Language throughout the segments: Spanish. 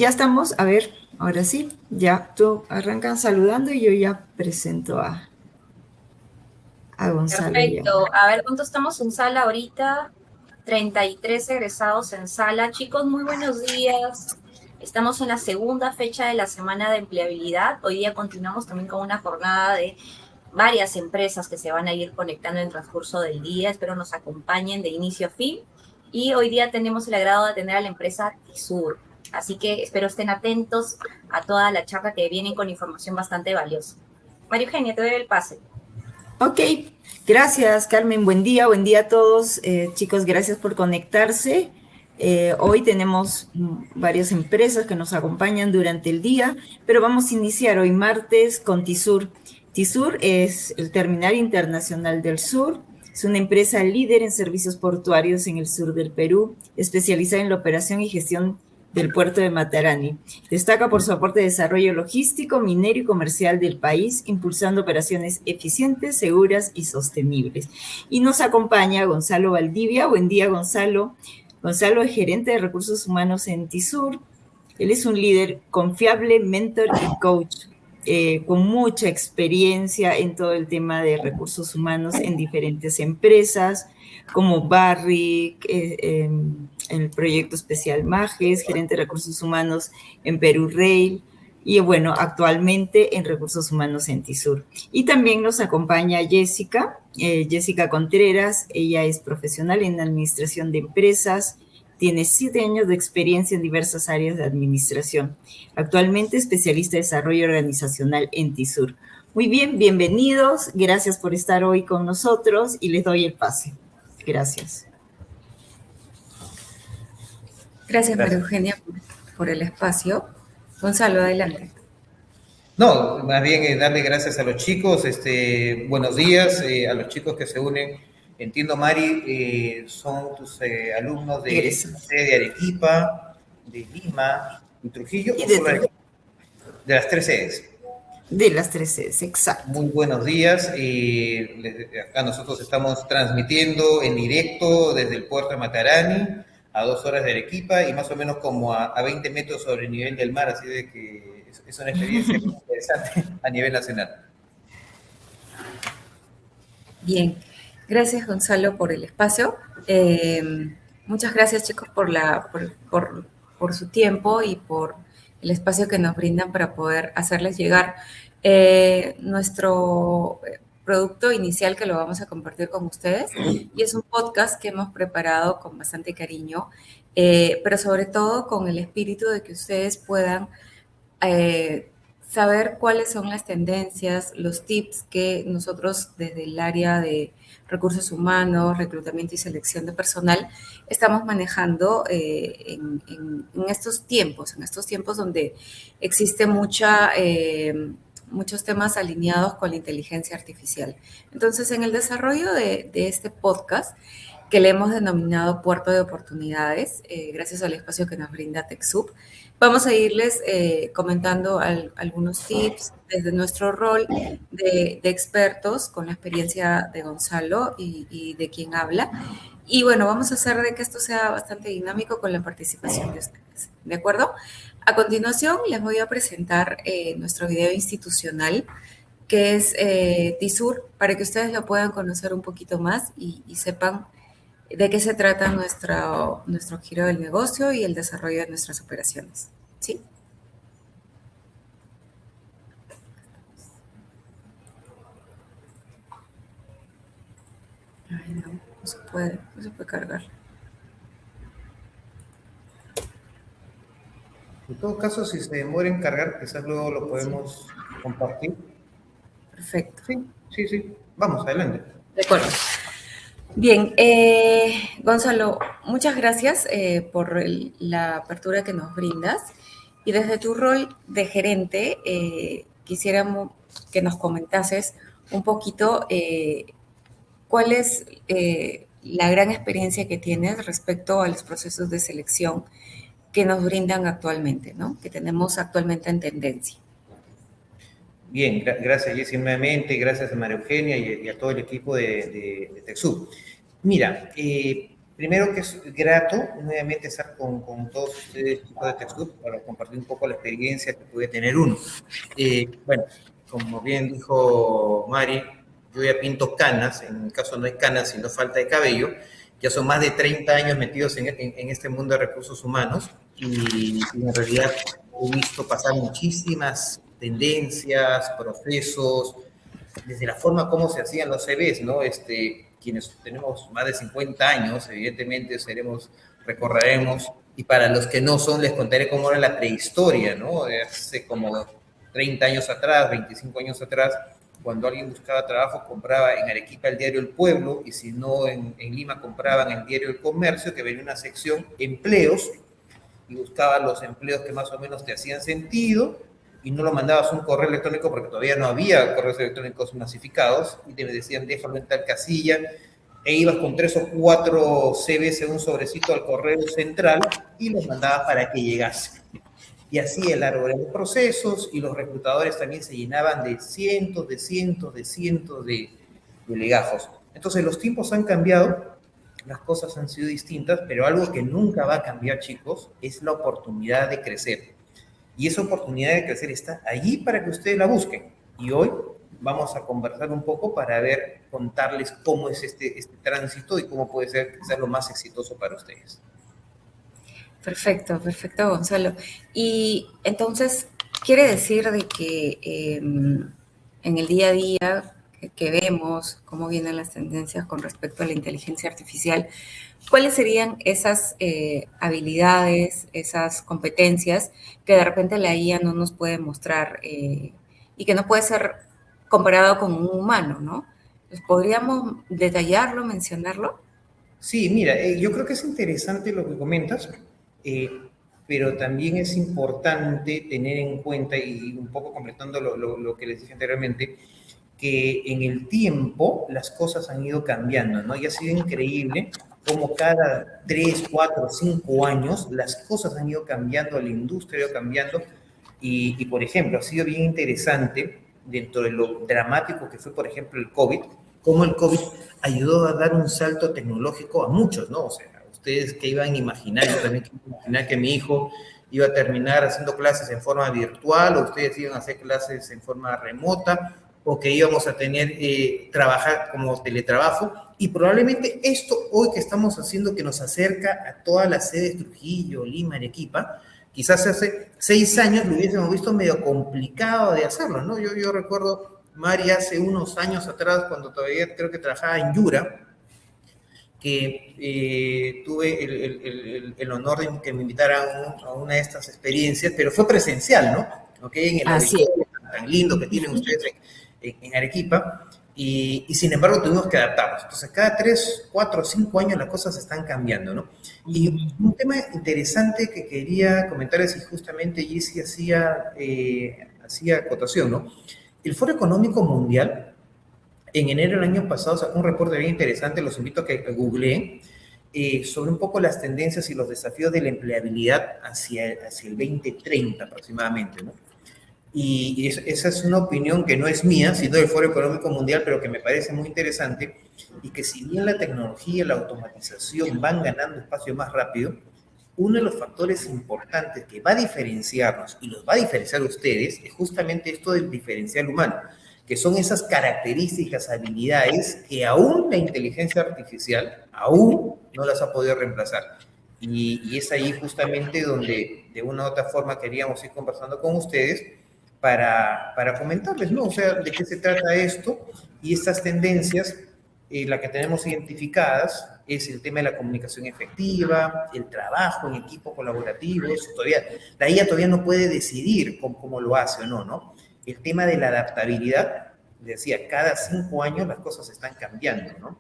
ya estamos. A ver, ahora sí, ya tú arrancas saludando y yo ya presento a Gonzalo ya. Perfecto. A ver, ¿cuántos estamos en sala ahorita? 33 egresados en sala. Chicos, muy buenos días. Estamos en la segunda fecha de la semana de empleabilidad. Hoy día continuamos también con una jornada de varias empresas que se van a ir conectando en el transcurso del día. Espero nos acompañen de inicio a fin. Y hoy día tenemos el agrado de tener a la empresa Tisur. Así que espero estén atentos a toda la charla que vienen con información bastante valiosa. María Eugenia, te doy el pase. Ok, gracias Carmen, buen día a todos. Chicos, gracias por conectarse. Hoy tenemos varias empresas que nos acompañan durante el día, pero vamos a iniciar hoy martes con Tisur. Tisur es el Terminal Internacional del Sur. Es una empresa líder en servicios portuarios en el sur del Perú, especializada en la operación y gestión del puerto de Matarani. Destaca por su aporte de desarrollo logístico, minero y comercial del país, impulsando operaciones eficientes, seguras y sostenibles. Y nos acompaña Gonzalo Valdivia. Buen día, Gonzalo. Gonzalo es gerente de recursos humanos en Tisur. Él es un líder confiable, mentor y coach, con mucha experiencia en todo el tema de recursos humanos en diferentes empresas, como Barrick, en el proyecto especial Majes, gerente de recursos humanos en Perú Rail, y bueno, actualmente en recursos humanos en Tisur. Y también nos acompaña Jessica, Jessica Contreras. Ella es profesional en administración de empresas, tiene 7 años de experiencia en diversas áreas de administración. Actualmente especialista de desarrollo organizacional en Tisur. Muy bien, bienvenidos. Gracias por estar hoy con nosotros y les doy el pase. Gracias. Gracias, María Eugenia, por el espacio. Gonzalo, adelante. No, más bien darle gracias a los chicos. Buenos días a los chicos que se unen. Entiendo, Mari, son tus alumnos de Arequipa, de Lima y Trujillo, y o solo de las tres sedes. De las 3 sedes, exacto. Muy buenos días. Acá nosotros estamos transmitiendo en directo desde el puerto de Matarani, a 2 horas de Arequipa y más o menos como a 20 metros sobre el nivel del mar, así de que es una experiencia muy interesante a nivel nacional. Bien, gracias Gonzalo por el espacio. Muchas gracias chicos por su tiempo y por el espacio que nos brindan para poder hacerles llegar nuestro producto inicial que lo vamos a compartir con ustedes. Y es un podcast que hemos preparado con bastante cariño, pero sobre todo con el espíritu de que ustedes puedan saber cuáles son las tendencias, los tips que nosotros desde el área de recursos humanos, reclutamiento y selección de personal estamos manejando en estos tiempos donde existe muchos temas alineados con la inteligencia artificial. Entonces, en el desarrollo de este podcast, que le hemos denominado Puerto de Oportunidades, gracias al espacio que nos brinda TechSoup, vamos a irles comentando algunos tips desde nuestro rol de expertos con la experiencia de Gonzalo y de quien habla. Y bueno, vamos a hacer de que esto sea bastante dinámico con la participación de ustedes. ¿De acuerdo? A continuación, les voy a presentar nuestro video institucional, que es Tisur, para que ustedes lo puedan conocer un poquito más y sepan de qué se trata nuestro giro del negocio y el desarrollo de nuestras operaciones. ¿Sí? Ay, no se puede cargar. En todo caso, si se demora en cargar, quizás luego lo podemos compartir. Perfecto. Sí. Vamos, adelante. De acuerdo. Bien, Gonzalo, muchas gracias por la apertura que nos brindas. Y desde tu rol de gerente, quisiéramos que nos comentases un poquito cuál es la gran experiencia que tienes respecto a los procesos de selección que nos brindan actualmente, ¿no? Que tenemos actualmente en tendencia. Bien, gracias Jessy nuevamente, gracias a María Eugenia y a todo el equipo de TechSoup. Mira, Primero que es grato nuevamente estar con todos ustedes, chicos de TechSoup, para compartir un poco la experiencia que puede tener uno. Bueno, como bien dijo Mari, yo ya pinto canas, en mi caso no hay canas, sino falta de cabello. Ya son más de 30 años metidos en este mundo de recursos humanos y en realidad he visto pasar muchísimas tendencias, procesos, desde la forma como se hacían los CVs, ¿no? Quienes tenemos más de 50 años, evidentemente recorreremos, y para los que no son, les contaré cómo era la prehistoria, ¿no? Hace como 30 años atrás, 25 años atrás, cuando alguien buscaba trabajo, compraba en Arequipa el diario El Pueblo, y si no, en Lima compraban el diario El Comercio, que venía una sección empleos, y buscaban los empleos que más o menos te hacían sentido, y no lo mandabas un correo electrónico porque todavía no había correos electrónicos masificados, y te decían déjalo en tal casilla, e ibas con 3 o 4 CVs en un sobrecito al correo central y los mandabas para que llegase. Y así el árbol de procesos, y los reclutadores también se llenaban de cientos de legajos. Entonces los tiempos han cambiado, las cosas han sido distintas, pero algo que nunca va a cambiar, chicos, es la oportunidad de crecer. Y esa oportunidad de crecer está allí para que ustedes la busquen. Y hoy vamos a conversar un poco para contarles cómo es este tránsito y cómo puede ser lo más exitoso para ustedes. Perfecto, Gonzalo. Y entonces, quiere decir de que en el día a día que vemos cómo vienen las tendencias con respecto a la inteligencia artificial, ¿cuáles serían esas habilidades, esas competencias que de repente la IA no nos puede mostrar y que no puede ser comparado con un humano, ¿no? ¿Podríamos detallarlo, mencionarlo? Sí, mira, yo creo que es interesante lo que comentas, pero también es importante tener en cuenta, y un poco completando lo que les dije anteriormente, que en el tiempo las cosas han ido cambiando, ¿no? Y ha sido increíble cómo cada 3, 4, 5 años las cosas han ido cambiando, la industria ha ido cambiando, y por ejemplo, ha sido bien interesante dentro de lo dramático que fue, por ejemplo, el COVID, cómo el COVID ayudó a dar un salto tecnológico a muchos, ¿no? O sea, ustedes que iban a imaginar, yo también quiero imaginar que mi hijo iba a terminar haciendo clases en forma virtual, o ustedes iban a hacer clases en forma remota, o que íbamos a tener, trabajar como teletrabajo, y probablemente esto hoy que estamos haciendo, que nos acerca a todas las sedes Trujillo, Lima, Arequipa, quizás hace 6 años lo hubiésemos visto medio complicado de hacerlo, ¿no? Yo recuerdo, Mari, hace unos años atrás, cuando todavía creo que trabajaba en Yura, que tuve el honor de que me invitaran a una de estas experiencias, pero fue presencial, ¿no? ¿Okay? En el auditorio tan lindo que tienen ustedes en Arequipa, y sin embargo tuvimos que adaptarnos. Entonces, cada 3, 4, 5 años las cosas están cambiando, ¿no? Y un tema interesante que quería comentarles, y justamente Gissi hacía acotación, ¿no? El Foro Económico Mundial, en enero del año pasado, sacó un reporte bien interesante, los invito a que googleen, sobre un poco las tendencias y los desafíos de la empleabilidad hacia el 2030 aproximadamente, ¿no? Y esa es una opinión que no es mía, sino del Foro Económico Mundial, pero que me parece muy interesante, y que si bien la tecnología y la automatización van ganando espacio más rápido, uno de los factores importantes que va a diferenciarnos y los va a diferenciar a ustedes es justamente esto del diferencial humano, que son esas características, habilidades que aún la inteligencia artificial aún no las ha podido reemplazar. Y es ahí justamente donde de una u otra forma queríamos ir conversando con ustedes para comentarles, ¿no? O sea, de qué se trata esto y estas tendencias, la que tenemos identificadas es el tema de la comunicación efectiva, el trabajo en equipo colaborativo, eso todavía, la IA todavía no puede decidir cómo lo hace o no, ¿no? El tema de la adaptabilidad, decía, cada 5 años las cosas están cambiando, ¿no?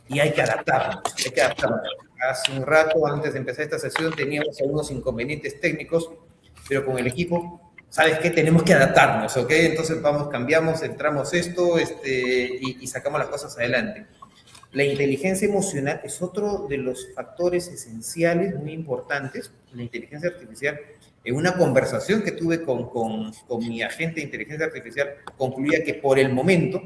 Y hay que adaptarnos, hay que adaptarnos. Hace un rato, antes de empezar esta sesión, teníamos algunos inconvenientes técnicos, pero con el equipo, ¿sabes qué? Tenemos que adaptarnos, ¿ok? Entonces cambiamos, entramos esto y sacamos las cosas adelante. La inteligencia emocional es otro de los factores esenciales, muy importantes. La inteligencia artificial, en una conversación que tuve con mi agente de inteligencia artificial, concluía que por el momento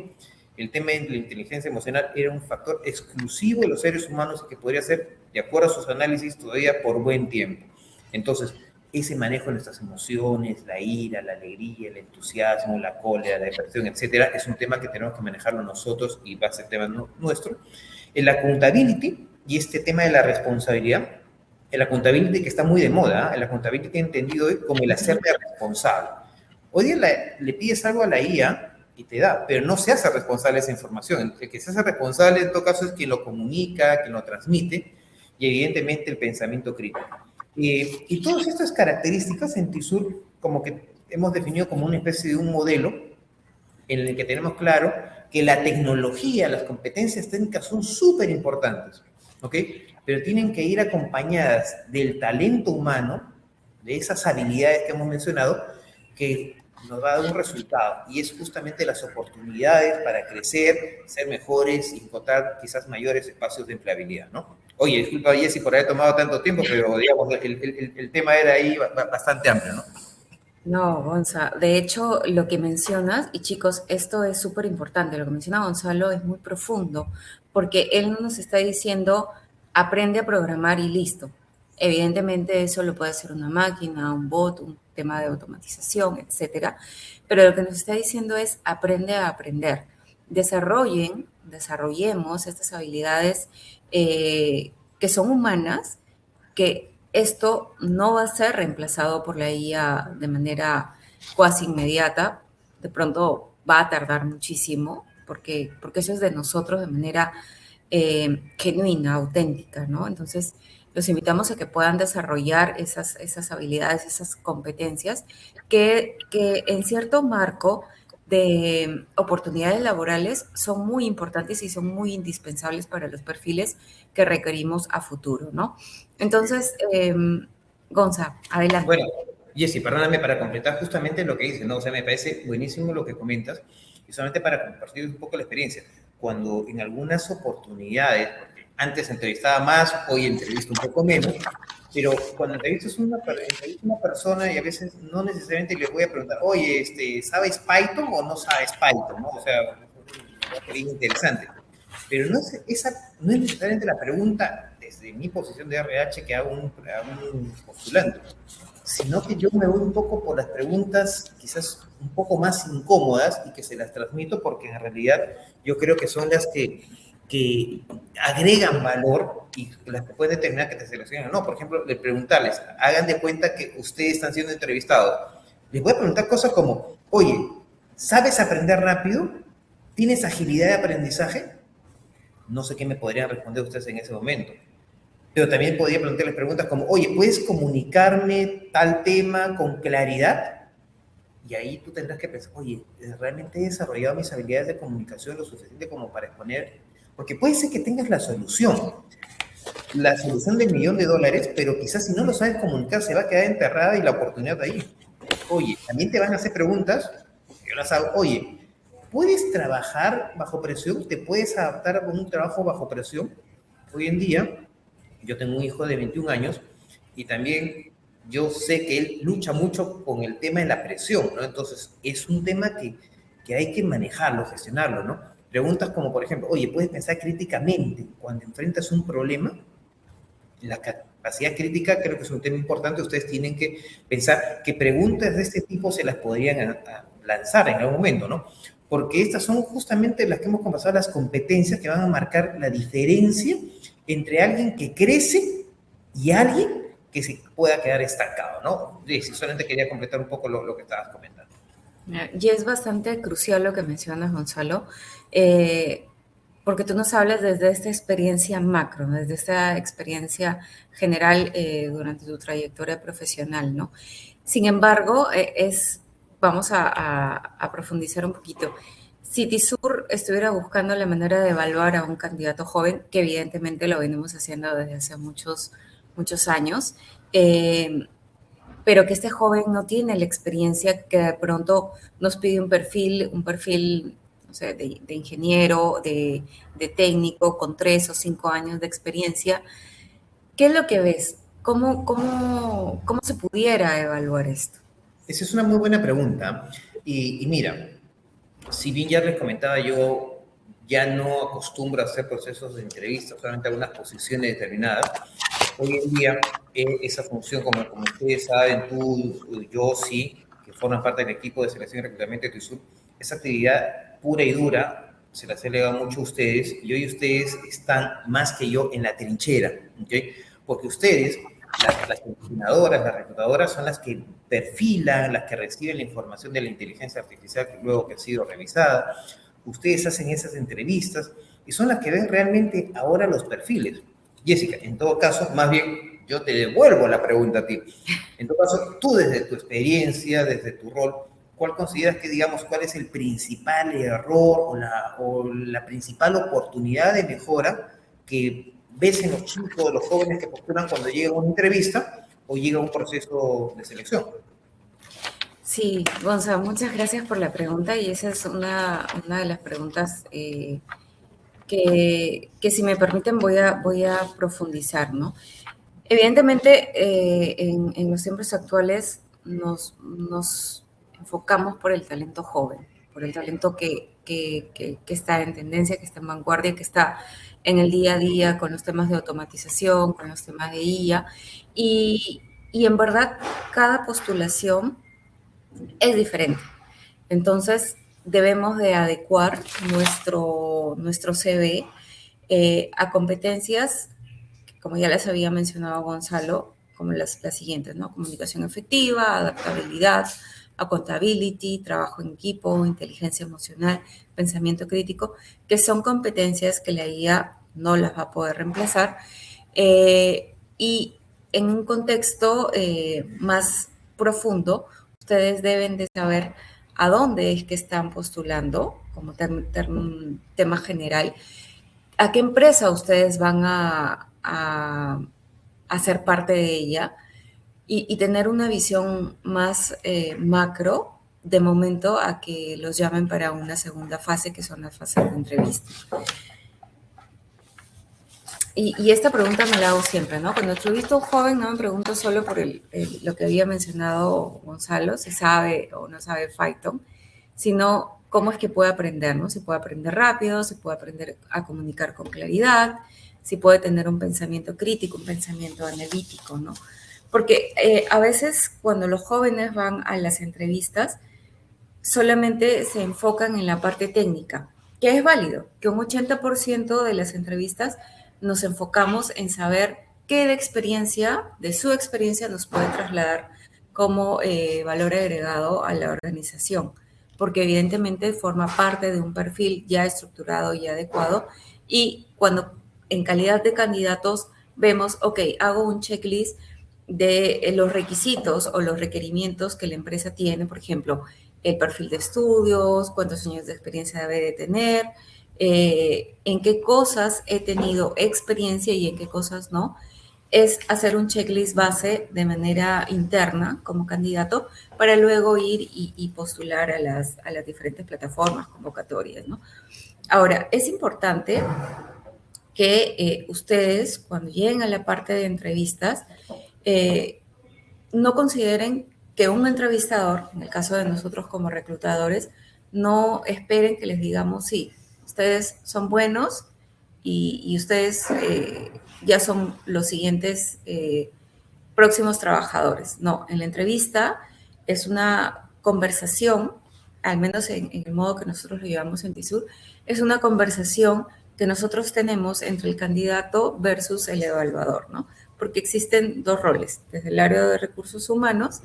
el tema de la inteligencia emocional era un factor exclusivo de los seres humanos y que podría ser, de acuerdo a sus análisis, todavía por buen tiempo. Entonces, ese manejo de nuestras emociones, la ira, la alegría, el entusiasmo, la cólera, la depresión, etcétera, es un tema que tenemos que manejarlo nosotros y va a ser tema nuestro. El accountability y este tema de la responsabilidad, el accountability que está muy de moda, el accountability entendido hoy como el hacerte responsable. Hoy día le pides algo a la IA y te da, pero no se hace responsable de esa información. El que se hace responsable en todo caso es quien lo comunica, quien lo transmite y evidentemente el pensamiento crítico. Y todas estas características en TISUR como que hemos definido como una especie de un modelo en el que tenemos claro que la tecnología, las competencias técnicas son súper importantes, ¿ok? Pero tienen que ir acompañadas del talento humano, de esas habilidades que hemos mencionado, que nos va a dar un resultado, y es justamente las oportunidades para crecer, ser mejores y encontrar quizás mayores espacios de empleabilidad, ¿no? Oye, disculpa, Jessy, por haber tomado tanto tiempo, pero digamos, el tema era ahí bastante amplio, ¿no? No, Gonza, de hecho, lo que mencionas, y chicos, esto es súper importante, lo que menciona Gonzalo es muy profundo, porque él no nos está diciendo, aprende a programar y listo. Evidentemente eso lo puede hacer una máquina, un bot, un tema de automatización, etcétera, pero lo que nos está diciendo es, aprende a aprender. Desarrollemos estas habilidades que son humanas, que esto no va a ser reemplazado por la IA de manera cuasi inmediata, de pronto va a tardar muchísimo, porque eso es de nosotros de manera genuina, auténtica, ¿no? Entonces, los invitamos a que puedan desarrollar esas habilidades, esas competencias, que en cierto marco de oportunidades laborales son muy importantes y son muy indispensables para los perfiles que requerimos a futuro, ¿no? Entonces, Gonza, adelante. Bueno, Jessy, perdóname para completar justamente lo que dices, ¿no? O sea, me parece buenísimo lo que comentas, y solamente para compartir un poco la experiencia. Cuando en algunas oportunidades, porque antes entrevistaba más, hoy entrevisto un poco menos, pero cuando entrevistas una persona y a veces no necesariamente le voy a preguntar, oye, ¿sabes Python o no sabes Python? ¿No? O sea, es interesante. Pero no es necesariamente la pregunta desde mi posición de RH que hago un postulante, sino que yo me voy un poco por las preguntas quizás un poco más incómodas y que se las transmito porque en realidad yo creo que son las que agregan valor y las que pueden determinar que te seleccionen o no. Por ejemplo, de preguntarles, hagan de cuenta que ustedes están siendo entrevistados. Les voy a preguntar cosas como, oye, ¿sabes aprender rápido? ¿Tienes agilidad de aprendizaje? No sé qué me podrían responder ustedes en ese momento. Pero también podría preguntarles preguntas como, oye, ¿puedes comunicarme tal tema con claridad? Y ahí tú tendrás que pensar, oye, ¿realmente he desarrollado mis habilidades de comunicación lo suficiente como para exponer? Porque puede ser que tengas la solución del $1.000.000, pero quizás si no lo sabes comunicar se va a quedar enterrada y la oportunidad ahí. Oye, también te van a hacer preguntas, yo las hago, oye, ¿puedes trabajar bajo presión? ¿Te puedes adaptar a un trabajo bajo presión? Hoy en día, yo tengo un hijo de 21 años y también yo sé que él lucha mucho con el tema de la presión, ¿no? Entonces, es un tema que hay que manejarlo, gestionarlo, ¿no? Preguntas como, por ejemplo, oye, ¿puedes pensar críticamente cuando enfrentas un problema? La capacidad crítica creo que es un tema importante. Ustedes tienen que pensar que preguntas de este tipo se las podrían lanzar en algún momento, ¿no? Porque estas son justamente las que hemos conversado, las competencias que van a marcar la diferencia entre alguien que crece y alguien que se pueda quedar estancado, ¿no? Sí, solamente quería completar un poco lo que estabas comentando. Y es bastante crucial lo que mencionas, Gonzalo, porque tú nos hablas desde esta experiencia macro, desde esta experiencia general durante tu trayectoria profesional, ¿no? Sin embargo, vamos a profundizar un poquito. Si TISUR estuviera buscando la manera de evaluar a un candidato joven, que evidentemente lo venimos haciendo desde hace muchos años, pero que este joven no tiene la experiencia, que de pronto nos pide un perfil, no sé, de ingeniero, de técnico, con 3 o 5 años de experiencia. ¿Qué es lo que ves? ¿Cómo se pudiera evaluar esto? Esa es una muy buena pregunta. Y mira, si bien ya les comentaba yo ya no acostumbra a hacer procesos de entrevistas solamente a algunas posiciones determinadas. Hoy en día, esa función, como ustedes saben, tú, yo, sí, que forman parte del equipo de selección y reclutamiento de TUISUR, esa actividad pura y dura se las he delegado mucho a ustedes, y hoy ustedes están más que yo en la trinchera, ¿ok? Porque ustedes, las seleccionadoras, las reclutadoras, son las que perfilan, las que reciben la información de la inteligencia artificial que luego que ha sido revisada. Ustedes hacen esas entrevistas y son las que ven realmente ahora los perfiles. Jessica, en todo caso, más bien yo te devuelvo la pregunta a ti. En todo caso, tú desde tu experiencia, desde tu rol, ¿cuál consideras que, digamos, cuál es el principal error o la principal oportunidad de mejora que ves en los chicos, los jóvenes que postulan cuando llega a una entrevista o llega a un proceso de selección? Sí, Gonzalo, muchas gracias por la pregunta y esa es una de las preguntas que si me permiten voy a profundizar, ¿no? Evidentemente, en los tiempos actuales nos enfocamos por el talento joven, por el talento que está en tendencia, que está en vanguardia, que está en el día a día con los temas de automatización, con los temas de IA, y en verdad cada postulación es diferente. Entonces, debemos de adecuar nuestro CV a competencias, como ya les había mencionado Gonzalo, como las siguientes, ¿no? Comunicación efectiva, adaptabilidad, accountability, trabajo en equipo, inteligencia emocional, pensamiento crítico, que son competencias que la IA no las va a poder reemplazar. Y en un contexto más profundo, ustedes deben de saber a dónde es que están postulando, como tema general, a qué empresa ustedes van a ser parte de ella y tener una visión más macro de momento a que los llamen para una segunda fase, que son las fases de entrevista. Y esta pregunta me la hago siempre, ¿no? Cuando entrevisto a un joven no me pregunto solo por lo que había mencionado Gonzalo, si sabe o no sabe Python, sino cómo es que puede aprender, ¿no? Si puede aprender rápido, si puede aprender a comunicar con claridad, si puede tener un pensamiento crítico, un pensamiento analítico, ¿no? Porque a veces cuando los jóvenes van a las entrevistas, solamente se enfocan en la parte técnica, que es válido, que un 80% de las entrevistas nos enfocamos en saber qué de su experiencia nos puede trasladar como valor agregado a la organización, porque evidentemente forma parte de un perfil ya estructurado y adecuado, y cuando en calidad de candidatos vemos, ok, hago un checklist de los requisitos o los requerimientos que la empresa tiene, por ejemplo, el perfil de estudios, cuántos años de experiencia debe de tener, en qué cosas he tenido experiencia y en qué cosas no. Es hacer un checklist base de manera interna como candidato para luego ir y postular a las diferentes plataformas convocatorias, ¿no? Ahora, es importante que ustedes, cuando lleguen a la parte de entrevistas, no consideren que un entrevistador, en el caso de nosotros como reclutadores, no esperen que les digamos, sí, ustedes son buenos y ustedes ya son los siguientes próximos trabajadores. No, en la entrevista es una conversación, al menos en el modo que nosotros lo llevamos en TISUR, es una conversación que nosotros tenemos entre el candidato versus el evaluador, ¿no? Porque existen dos roles, desde el área de recursos humanos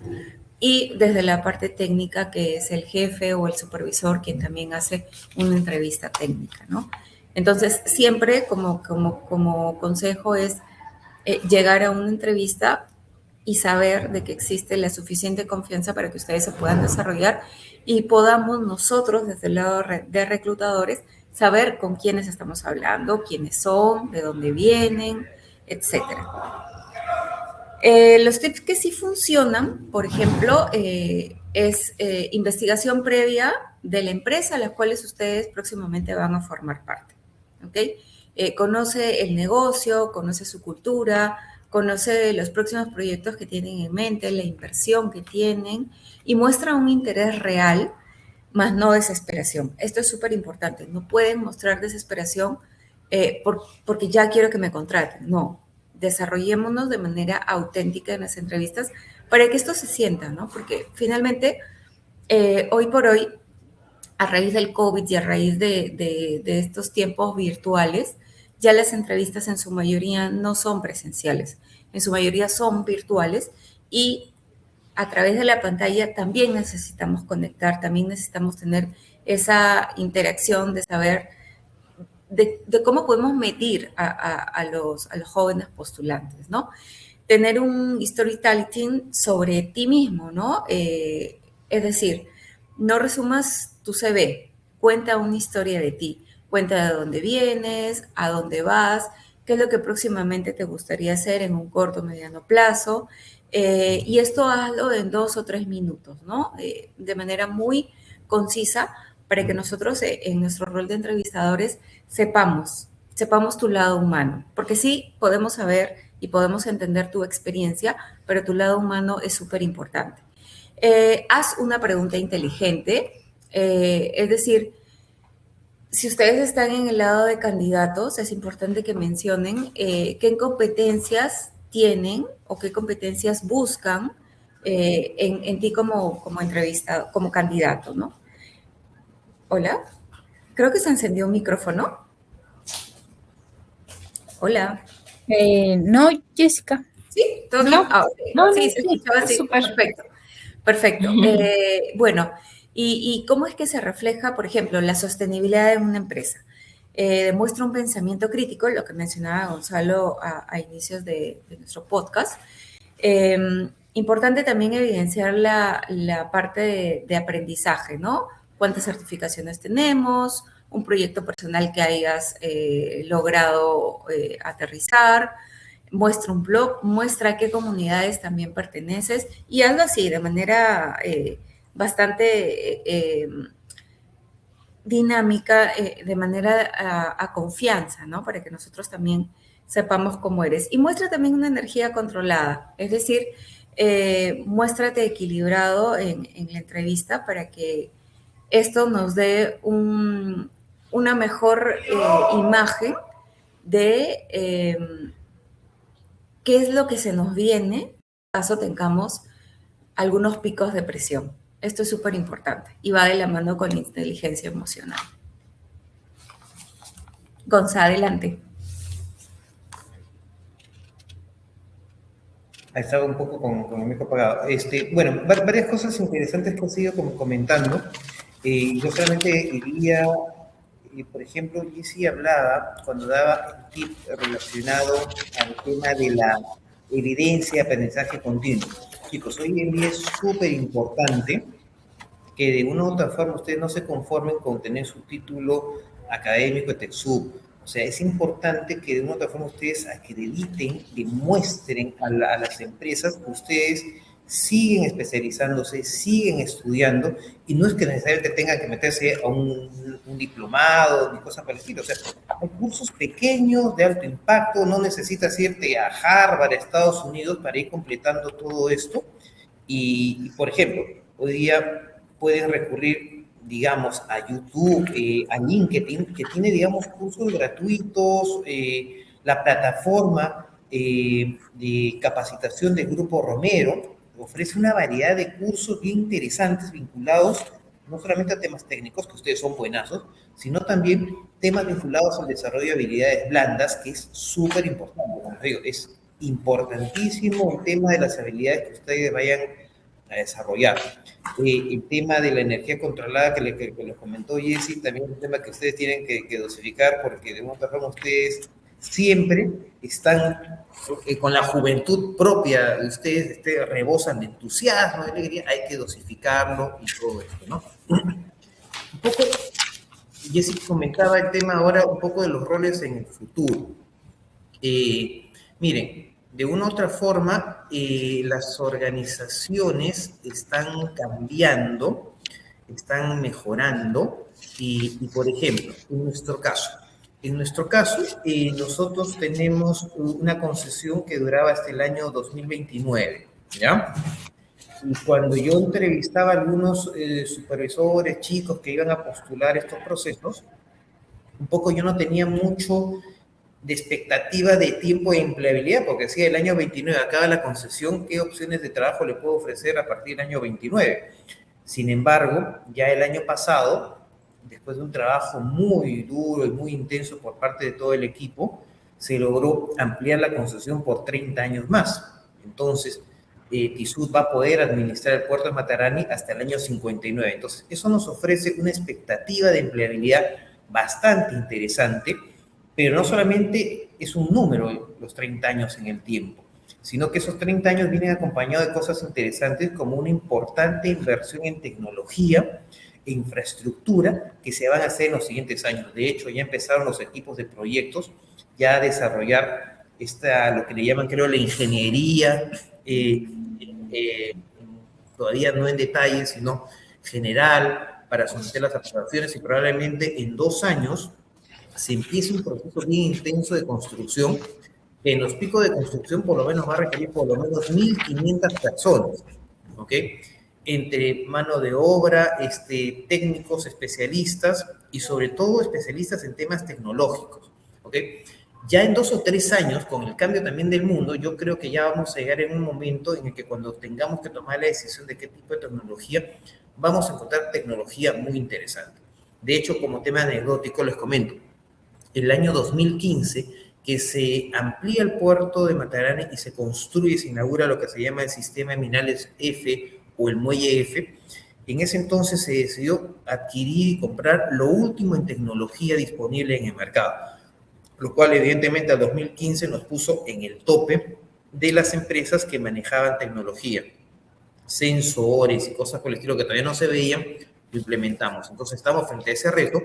y desde la parte técnica, que es el jefe o el supervisor quien también hace una entrevista técnica, ¿no? Entonces, siempre como consejo es llegar a una entrevista y saber de que existe la suficiente confianza para que ustedes se puedan desarrollar y podamos nosotros, desde el lado de reclutadores, saber con quiénes estamos hablando, quiénes son, de dónde vienen, etcétera. Los tips que sí funcionan, por ejemplo, es investigación previa de la empresa a la cual ustedes próximamente van a formar parte, ¿ok? Conoce el negocio, conoce su cultura, conoce los próximos proyectos que tienen en mente, la inversión que tienen y muestra un interés real más no desesperación. Esto es súper importante. No pueden mostrar desesperación porque ya quiero que me contraten. No, desarrollémonos de manera auténtica en las entrevistas para que esto se sienta, ¿no? Porque finalmente, hoy por hoy, a raíz del COVID y a raíz de estos tiempos virtuales, ya las entrevistas en su mayoría no son presenciales, en su mayoría son virtuales y a través de la pantalla también necesitamos conectar, también necesitamos tener esa interacción de saber de cómo podemos medir a los jóvenes postulantes, ¿no? Tener un storytelling sobre ti mismo, ¿no? Es decir, no resumas tu CV, cuenta una historia de ti, cuenta de dónde vienes, a dónde vas, qué es lo que próximamente te gustaría hacer en un corto o mediano plazo, y esto hazlo en 2 o 3 minutos, ¿no? De manera muy concisa para que nosotros en nuestro rol de entrevistadores sepamos tu lado humano, porque sí podemos saber y podemos entender tu experiencia, pero tu lado humano es súper importante. Haz una pregunta inteligente, es decir, si ustedes están en el lado de candidatos, es importante que mencionen qué competencias tienen o qué competencias buscan en ti como entrevistado, como candidato, ¿no? Hola, creo que se encendió un micrófono. Hola. No, Jessica. ¿Sí? ¿Todo bien? No, Okay. no, Sí, no, se sí, escuchaba así. súper. Perfecto. Perfecto. Bueno, ¿y cómo es que se refleja, por ejemplo, la sostenibilidad en una empresa? Demuestra un pensamiento crítico, lo que mencionaba Gonzalo a inicios de nuestro podcast. Importante también evidenciar la parte de aprendizaje, ¿no? ¿Cuántas certificaciones tenemos? Un proyecto personal que hayas logrado aterrizar. Muestra un blog, muestra a qué comunidades también perteneces y algo así de manera bastante dinámica, de manera a confianza, ¿no? Para que nosotros también sepamos cómo eres. Y muestra también una energía controlada, es decir, muéstrate equilibrado en la entrevista para que esto nos dé una mejor imagen de qué es lo que se nos viene en caso tengamos algunos picos de presión. Esto es súper importante y va de la mano con la inteligencia emocional. Gonza, adelante. Ahí estaba un poco con el micro apagado. Bueno, varias cosas interesantes que has ido comentando. Yo solamente diría, por ejemplo, Jessy hablaba cuando daba el tip relacionado al tema de la evidencia de aprendizaje continuo. Chicos, hoy en día es súper importante que de una u otra forma ustedes no se conformen con tener su título académico de TechSoup. O sea, es importante que de una u otra forma ustedes acrediten, demuestren a las empresas que ustedes siguen especializándose, siguen estudiando, y no es que necesariamente tengan que meterse a un diplomado ni cosas por el estilo. O sea, hay cursos pequeños de alto impacto, no necesitas irte a Harvard, a Estados Unidos, para ir completando todo esto. Y por ejemplo, hoy día pueden recurrir, digamos, a YouTube, a LinkedIn, que tiene, digamos, cursos gratuitos, la plataforma de capacitación del Grupo Romero ofrece una variedad de cursos bien interesantes vinculados no solamente a temas técnicos, que ustedes son buenazos, sino también temas vinculados al desarrollo de habilidades blandas, que es súper importante. Como digo, es importantísimo el tema de las habilidades que ustedes vayan a desarrollar. El tema de la energía controlada que les comentó Jessy, también es un tema que ustedes tienen que dosificar, porque de una otra forma ustedes siempre están con la juventud propia de ustedes, rebosan de entusiasmo, de alegría, hay que dosificarlo y todo esto, ¿no? Un poco, Jessy comentaba el tema ahora un poco de los roles en el futuro. Miren, de una u otra forma, las organizaciones están cambiando, están mejorando, y por ejemplo, en nuestro caso, nosotros tenemos una concesión que duraba hasta el año 2029, ¿ya? Y cuando yo entrevistaba a algunos supervisores, chicos que iban a postular estos procesos, un poco yo no tenía mucho de expectativa de tiempo de empleabilidad, porque decía el año 29 acaba la concesión, ¿qué opciones de trabajo le puedo ofrecer a partir del año 29? Sin embargo, ya el año pasado, después de un trabajo muy duro y muy intenso por parte de todo el equipo, se logró ampliar la concesión por 30 años más. Entonces, TISUD va a poder administrar el puerto de Matarani hasta el año 59. Entonces, eso nos ofrece una expectativa de empleabilidad bastante interesante, pero no solamente es un número los 30 años en el tiempo, sino que esos 30 años vienen acompañados de cosas interesantes como una importante inversión en tecnología e infraestructura que se van a hacer en los siguientes años. De hecho, ya empezaron los equipos de proyectos ya a desarrollar lo que le llaman, creo, la ingeniería, todavía no en detalle, sino general, para someter las aprobaciones, y probablemente en 2 años se empiece un proceso bien intenso de construcción. En los picos de construcción por lo menos va a requerir por lo menos 1.500 personas, ¿ok? Entre mano de obra, técnicos, especialistas y sobre todo especialistas en temas tecnológicos, ¿ok? Ya en 2 o 3 años, con el cambio también del mundo, yo creo que ya vamos a llegar en un momento en el que cuando tengamos que tomar la decisión de qué tipo de tecnología, vamos a encontrar tecnología muy interesante. De hecho, como tema anecdótico, les comento, el año 2015, que se amplía el puerto de Matarani y se construye, se inaugura lo que se llama el sistema de Minales F o el muelle F, en ese entonces se decidió adquirir y comprar lo último en tecnología disponible en el mercado, lo cual evidentemente al 2015 nos puso en el tope de las empresas que manejaban tecnología, sensores y cosas por el estilo que todavía no se veían, lo implementamos. Entonces estamos frente a ese reto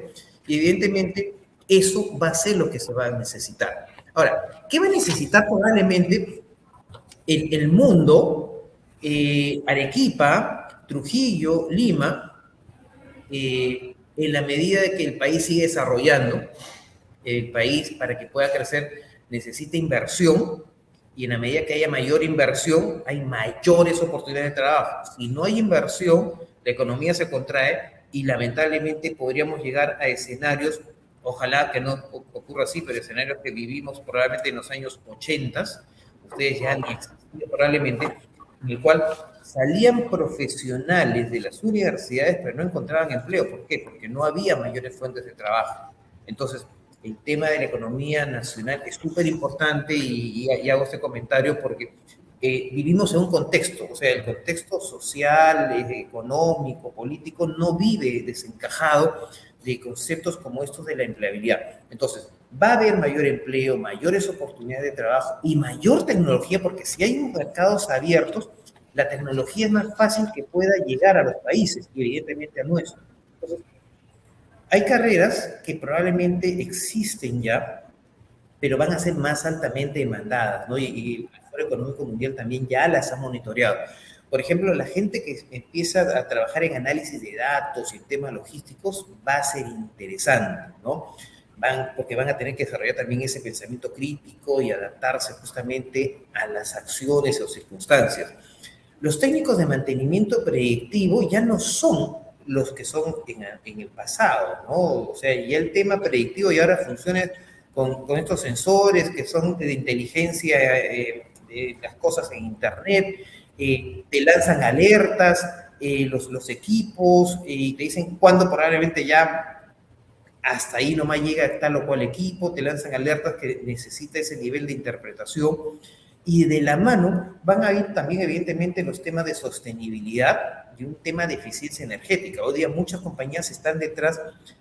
y evidentemente eso va a ser lo que se va a necesitar. Ahora, ¿qué va a necesitar probablemente el mundo, Arequipa, Trujillo, Lima, en la medida de que el país sigue desarrollando? El país, para que pueda crecer, necesita inversión, y en la medida que haya mayor inversión, hay mayores oportunidades de trabajo. Si no hay inversión, la economía se contrae y lamentablemente podríamos llegar a escenarios, ojalá que no ocurra así, pero escenarios que vivimos probablemente en los años 80, ustedes ya han existido probablemente, en el cual salían profesionales de las universidades, pero no encontraban empleo. ¿Por qué? Porque no había mayores fuentes de trabajo. Entonces, el tema de la economía nacional es súper importante y hago este comentario porque vivimos en un contexto, o sea, el contexto social, económico, político no vive desencajado de conceptos como estos de la empleabilidad. Entonces, va a haber mayor empleo, mayores oportunidades de trabajo y mayor tecnología, porque si hay mercados abiertos, la tecnología es más fácil que pueda llegar a los países y evidentemente a nuestros. Entonces, hay carreras que probablemente existen ya, pero van a ser más altamente demandadas, ¿no? Y el Foro Económico Mundial también ya las ha monitoreado. Por ejemplo, la gente que empieza a trabajar en análisis de datos y en temas logísticos va a ser interesante, ¿no? Porque van a tener que desarrollar también ese pensamiento crítico y adaptarse justamente a las acciones o circunstancias. Los técnicos de mantenimiento predictivo ya no son los que son en el pasado, ¿no? O sea, ya el tema predictivo y ahora funciona con estos sensores que son de inteligencia de las cosas en Internet, te lanzan alertas, los equipos, y te dicen cuándo probablemente ya hasta ahí nomás llega tal o cual equipo, te lanzan alertas que necesita ese nivel de interpretación. Y de la mano van a ir también, evidentemente, los temas de sostenibilidad y un tema de eficiencia energética. Hoy día muchas compañías están detrás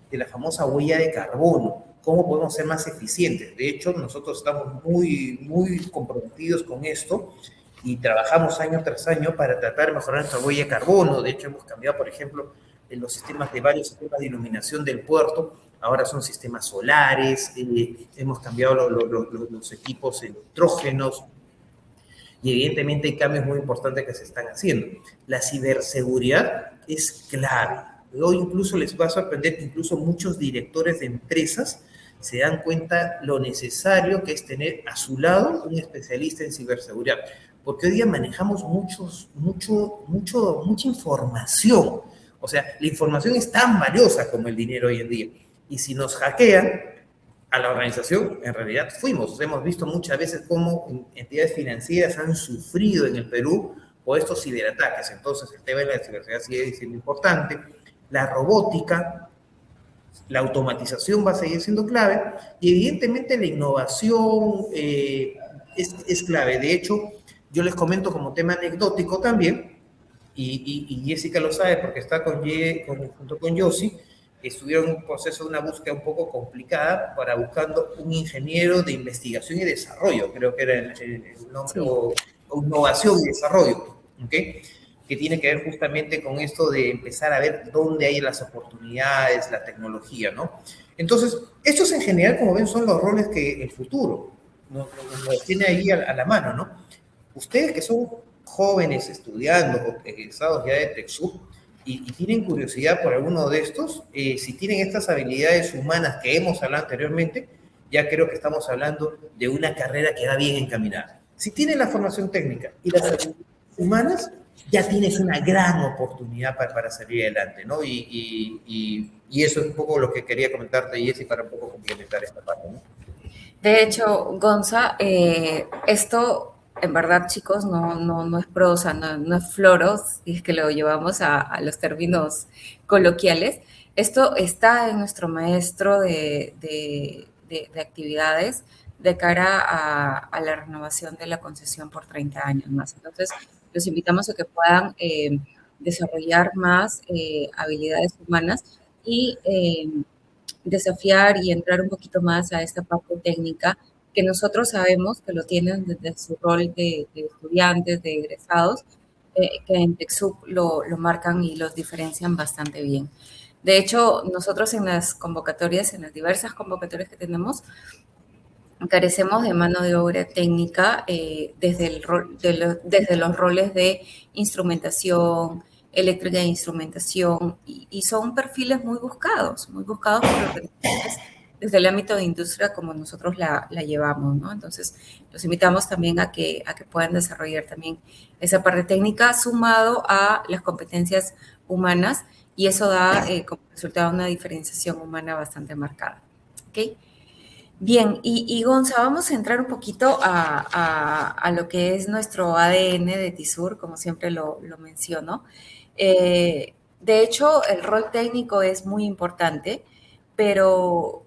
de la famosa huella de carbono. ¿Cómo podemos ser más eficientes? De hecho, nosotros estamos muy comprometidos con esto y trabajamos año tras año para tratar de mejorar nuestra huella de carbono. De hecho, hemos cambiado, por ejemplo, en los sistemas de varios sistemas de iluminación del puerto. Ahora son sistemas solares, hemos cambiado los equipos electrógenos, y evidentemente hay cambios muy importantes que se están haciendo. La ciberseguridad es clave. Hoy incluso les va a sorprender que incluso muchos directores de empresas se dan cuenta lo necesario que es tener a su lado un especialista en ciberseguridad. porque hoy día manejamos mucha información. O sea, la información es tan valiosa como el dinero hoy en día. Y si nos hackean a la organización, en realidad fuimos. Hemos visto muchas veces cómo entidades financieras han sufrido en el Perú por estos ciberataques. Entonces, el tema de la ciberseguridad sigue siendo importante. La robótica, la automatización va a seguir siendo clave y evidentemente la innovación es clave. De hecho, yo les comento como tema anecdótico también, y Jessica lo sabe porque está junto con Yossi, estuvieron en un proceso de una búsqueda un poco complicada para buscando un ingeniero de investigación y desarrollo, creo que era el nombre, sí. o innovación y desarrollo, ¿okay? Que tiene que ver justamente con esto de empezar a ver dónde hay las oportunidades, la tecnología, ¿no? Entonces, estos en general, como ven, son los roles que el futuro nos tiene ahí a la mano, ¿no? Ustedes que son jóvenes estudiando o egresados ya de TechSoup y tienen curiosidad por alguno de estos, si tienen estas habilidades humanas que hemos hablado anteriormente, ya creo que estamos hablando de una carrera que va bien encaminada. Si tienen la formación técnica y las habilidades humanas, ya tienes una gran oportunidad para salir adelante, ¿no? Y eso es un poco lo que quería comentarte, Jessy, para un poco complementar esta parte, ¿no? De hecho, Gonza, esto, en verdad, chicos, no es prosa, no es floros, y es que lo llevamos a los términos coloquiales. Esto está en nuestro maestro de actividades de cara a la renovación de la concesión por 30 años más. Entonces, los invitamos a que puedan desarrollar más habilidades humanas y desafiar y entrar un poquito más a esta parte técnica que nosotros sabemos que lo tienen desde su rol de estudiantes, de egresados, que en TechSoup lo marcan y los diferencian bastante bien. De hecho, nosotros en las convocatorias, en las diversas convocatorias que tenemos, carecemos de mano de obra técnica desde los roles de instrumentación, eléctrica de instrumentación, y son perfiles muy buscados por organizaciones desde el ámbito de industria como nosotros la llevamos, ¿no? Entonces, los invitamos también a que puedan desarrollar también esa parte técnica sumado a las competencias humanas, y eso da como resultado una diferenciación humana bastante marcada, ¿ok? Bien, y Gonza, vamos a entrar un poquito a lo que es nuestro ADN de TISUR, como siempre lo menciono. De hecho, el rol técnico es muy importante, pero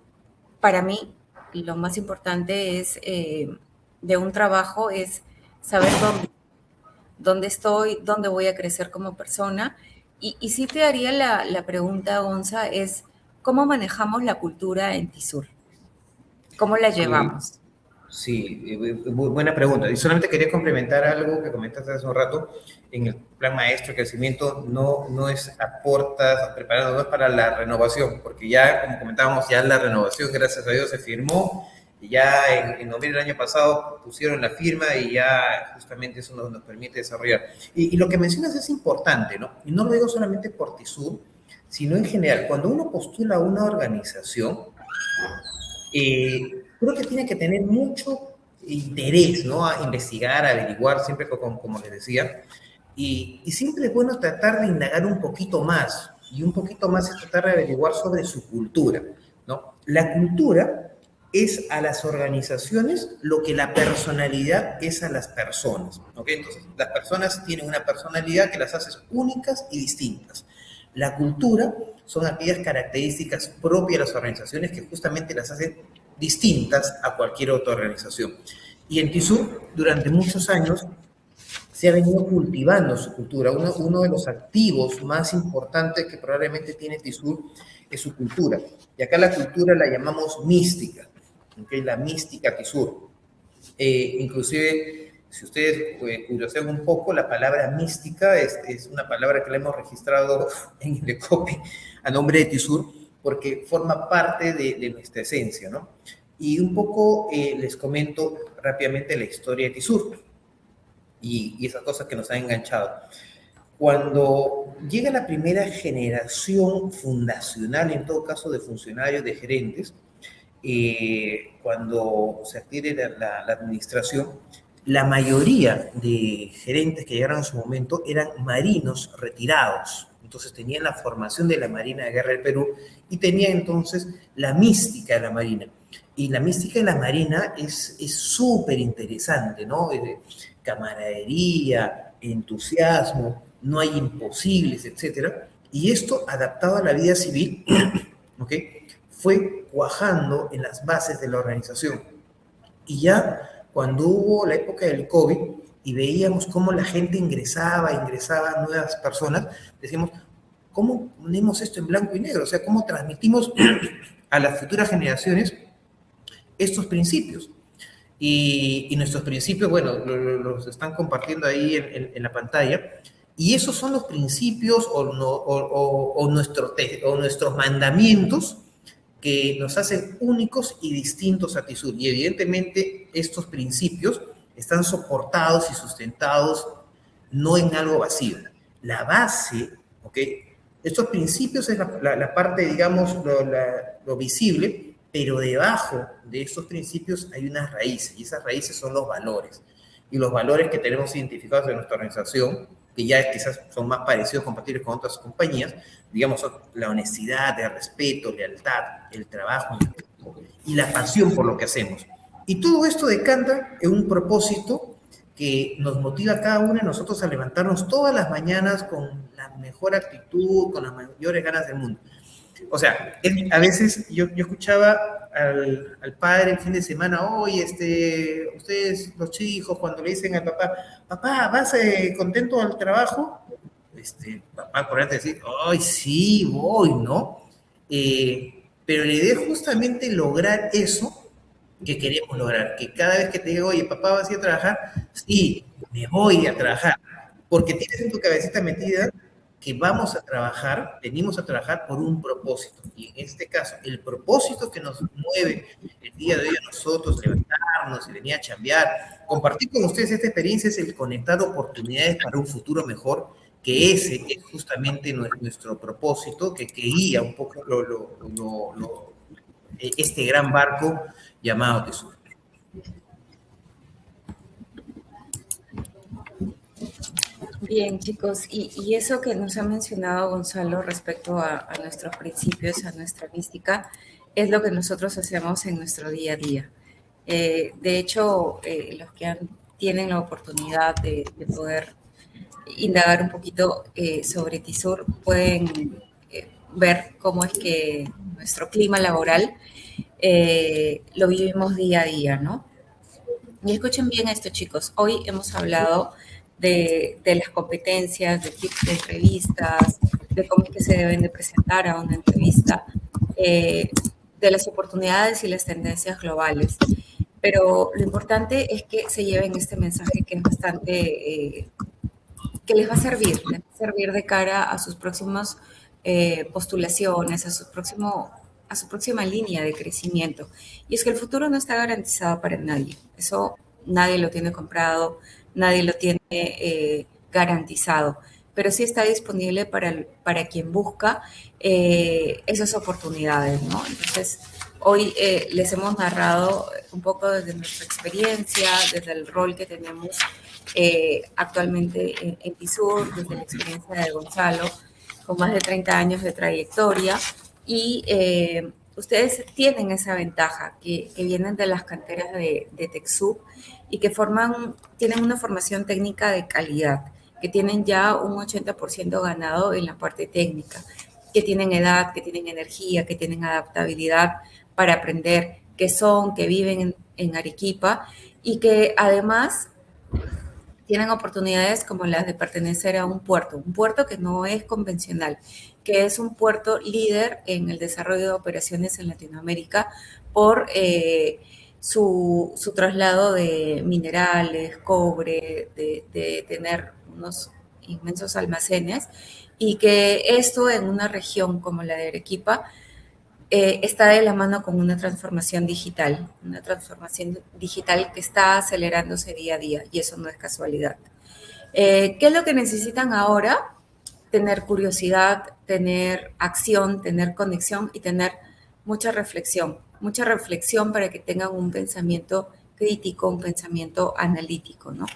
para mí lo más importante es de un trabajo es saber dónde estoy, dónde voy a crecer como persona. Y sí te haría la pregunta, Gonza, es ¿cómo manejamos la cultura en TISUR? ¿Cómo la llevamos? Sí, buena pregunta. Y solamente quería complementar algo que comentaste hace un rato. En el plan maestro de crecimiento no es aportas, preparando, no es para la renovación, porque ya, como comentábamos, ya la renovación, gracias a Dios, se firmó. Y ya en noviembre del año pasado pusieron la firma y ya justamente eso nos permite desarrollar. Y lo que mencionas es importante, ¿no? Y no lo digo solamente por TISUR, sino en general. Cuando uno postula a una organización, creo que tiene que tener mucho interés, ¿no? A investigar, a averiguar, siempre como les decía. Y siempre es bueno tratar de indagar un poquito más. Y un poquito más es tratar de averiguar sobre su cultura, ¿no? La cultura es a las organizaciones lo que la personalidad es a las personas, ¿ok? Entonces, las personas tienen una personalidad que las hace únicas y distintas. La cultura son aquellas características propias de las organizaciones que justamente las hacen distintas a cualquier otra organización. Y en TISUR, durante muchos años, se ha venido cultivando su cultura. Uno de los activos más importantes que probablemente tiene TISUR es su cultura. Y acá la cultura la llamamos mística, ¿okay? La mística TISUR. Inclusive, si ustedes curiosean un poco, la palabra mística es una palabra que la hemos registrado en el ECOPI a nombre de TISUR porque forma parte de nuestra esencia, ¿no? Y un poco les comento rápidamente la historia de TISUR y esas cosas que nos han enganchado. Cuando llega la primera generación fundacional, en todo caso de funcionarios, de gerentes, cuando se adquiere la administración, La mayoría de gerentes que llegaron en su momento eran marinos retirados. Entonces tenían la formación de la Marina de Guerra del Perú y tenían entonces la mística de la Marina. Y la mística de la Marina es súper interesante, ¿no? Camaradería, entusiasmo, no hay imposibles, etcétera. Y esto, adaptado a la vida civil, ¿ok?, fue cuajando en las bases de la organización. Y ya cuando hubo la época del COVID y veíamos cómo la gente ingresaban nuevas personas, decíamos, ¿cómo ponemos esto en blanco y negro? O sea, ¿cómo transmitimos a las futuras generaciones estos principios? Y nuestros principios, bueno, los están compartiendo ahí en la pantalla. Y esos son los principios o nuestros mandamientos que nos hacen únicos y distintos a TISUR. Y evidentemente estos principios están soportados y sustentados no en algo vacío. La base, ¿ok? Estos principios es la parte, digamos, lo visible, pero debajo de estos principios hay unas raíces, y esas raíces son los valores. Y los valores que tenemos identificados en nuestra organización, que ya quizás son más parecidos, compatibles con otras compañías, digamos, son la honestidad, el respeto, lealtad, el trabajo y la pasión por lo que hacemos. Y todo esto decanta en un propósito que nos motiva a cada uno de nosotros a levantarnos todas las mañanas con la mejor actitud, con las mayores ganas del mundo. O sea, a veces yo escuchaba al padre el fin de semana, oye, ustedes, los chicos, cuando le dicen al papá, papá, ¿vas contento al trabajo? Papá, por antes decir, ay, sí, voy, ¿no? Pero la idea es justamente lograr eso que queremos lograr, que cada vez que te digo, oye, papá, ¿vas a ir a trabajar? Sí, me voy a trabajar, porque tienes en tu cabecita metida que vamos a trabajar, venimos a trabajar por un propósito. Y en este caso, el propósito que nos mueve el día de hoy a nosotros, levantarnos y venir a chambear, compartir con ustedes esta experiencia, es el conectar oportunidades para un futuro mejor, que ese es justamente nuestro propósito, que guía un poco este gran barco llamado TISUR. Bien, chicos, y eso que nos ha mencionado Gonzalo respecto a nuestros principios, a nuestra mística, es lo que nosotros hacemos en nuestro día a día. De hecho, los que tienen la oportunidad de poder indagar un poquito sobre TISUR pueden ver cómo es que nuestro clima laboral lo vivimos día a día, ¿no? Y escuchen bien esto, chicos. Hoy hemos hablado de las competencias, de tips de entrevistas, de cómo es que se deben de presentar a una entrevista, de las oportunidades y las tendencias globales. Pero lo importante es que se lleven este mensaje que es bastante, que les va a servir de cara a sus próximas postulaciones, a su próxima línea de crecimiento. Y es que el futuro no está garantizado para nadie. Eso nadie lo tiene comprado, nadie lo tiene garantizado, pero sí está disponible para quien busca esas oportunidades, ¿no? Entonces, hoy les hemos narrado un poco desde nuestra experiencia, desde el rol que tenemos actualmente en TISUR, desde la experiencia de Gonzalo, con más de 30 años de trayectoria, y ustedes tienen esa ventaja, que vienen de las canteras de TecSoup y que tienen una formación técnica de calidad, que tienen ya un 80% ganado en la parte técnica, que tienen edad, que tienen energía, que tienen adaptabilidad para aprender, que viven en Arequipa y que además tienen oportunidades como las de pertenecer a un puerto que no es convencional, que es un puerto líder en el desarrollo de operaciones en Latinoamérica por su traslado de minerales, cobre, de tener unos inmensos almacenes, y que esto en una región como la de Arequipa está de la mano con una transformación digital que está acelerándose día a día, y eso no es casualidad. ¿Qué es lo que necesitan ahora? Tener curiosidad, tener acción, tener conexión y tener mucha reflexión para que tengan un pensamiento crítico, un pensamiento analítico, ¿no?